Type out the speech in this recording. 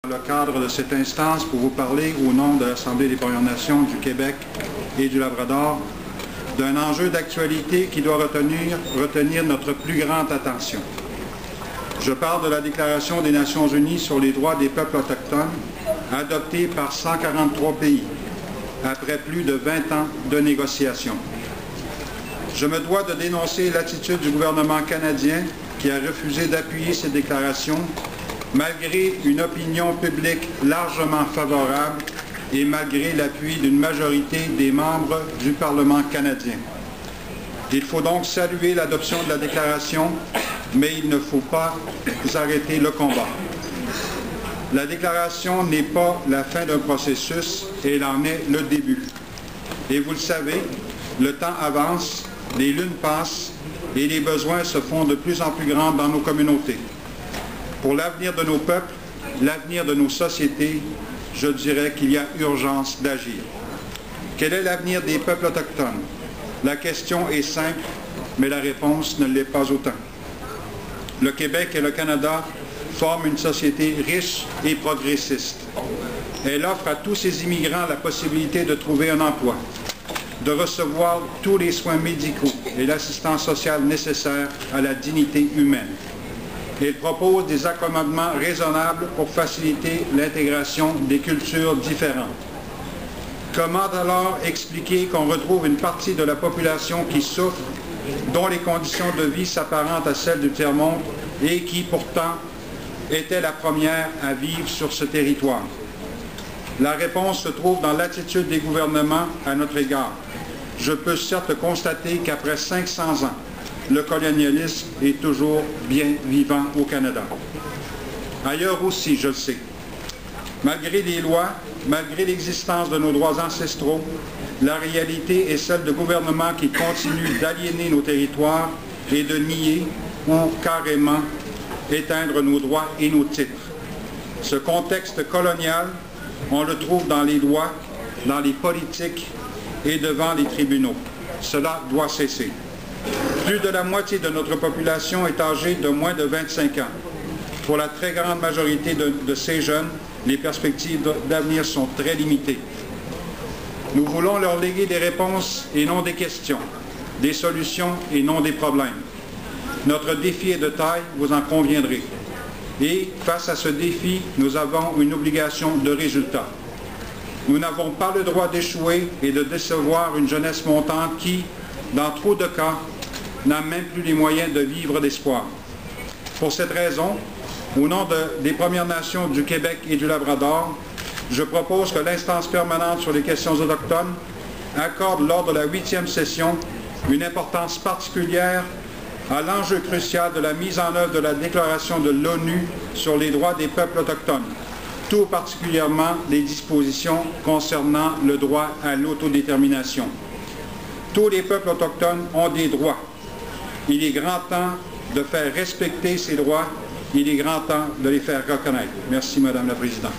Dans le cadre de cette instance, pour vous parler au nom de l'Assemblée des Premières Nations du Québec et du Labrador, d'un enjeu d'actualité qui doit retenir notre plus grande attention. Je parle de la Déclaration des Nations Unies sur les droits des peuples autochtones, adoptée par 143 pays, après plus de 20 ans de négociations. Je me dois de dénoncer l'attitude du gouvernement canadien qui a refusé d'appuyer ces déclarations malgré une opinion publique largement favorable et malgré l'appui d'une majorité des membres du Parlement canadien. Il faut donc saluer l'adoption de la déclaration, mais il ne faut pas arrêter le combat. La déclaration n'est pas la fin d'un processus, elle en est le début. Et vous le savez, le temps avance, les lunes passent et les besoins se font de plus en plus grands dans nos communautés. Pour l'avenir de nos peuples, l'avenir de nos sociétés, je dirais qu'il y a urgence d'agir. Quel est l'avenir des peuples autochtones? La question est simple, mais la réponse ne l'est pas autant. Le Québec et le Canada forment une société riche et progressiste. Elle offre à tous ces immigrants la possibilité de trouver un emploi, de recevoir tous les soins médicaux et l'assistance sociale nécessaire à la dignité humaine. Elle propose des accommodements raisonnables pour faciliter l'intégration des cultures différentes. Comment alors expliquer qu'on retrouve une partie de la population qui souffre, dont les conditions de vie s'apparentent à celles du tiers-monde et qui pourtant était la première à vivre sur ce territoire? La réponse se trouve dans l'attitude des gouvernements à notre égard. Je peux certes constater qu'après 500 ans, le colonialisme est toujours bien vivant au Canada. Ailleurs aussi, je le sais. Malgré les lois, malgré l'existence de nos droits ancestraux, la réalité est celle de gouvernements qui continuent d'aliéner nos territoires et de nier ou carrément éteindre nos droits et nos titres. Ce contexte colonial, on le trouve dans les lois, dans les politiques et devant les tribunaux. Cela doit cesser. Plus de la moitié de notre population est âgée de moins de 25 ans. Pour la très grande majorité de ces jeunes, les perspectives d'avenir sont très limitées. Nous voulons leur léguer des réponses et non des questions, des solutions et non des problèmes. Notre défi est de taille, vous en conviendrez. Et face à ce défi, nous avons une obligation de résultat. Nous n'avons pas le droit d'échouer et de décevoir une jeunesse montante qui, dans trop de cas, n'a même plus les moyens de vivre d'espoir. Pour cette raison, au nom des Premières Nations du Québec et du Labrador, je propose que l'instance permanente sur les questions autochtones accorde lors de la 8e session une importance particulière à l'enjeu crucial de la mise en œuvre de la Déclaration de l'ONU sur les droits des peuples autochtones, tout particulièrement les dispositions concernant le droit à l'autodétermination. Tous les peuples autochtones ont des droits. Il est grand temps de faire respecter ces droits. Il est grand temps de les faire reconnaître. Merci, Madame la Présidente.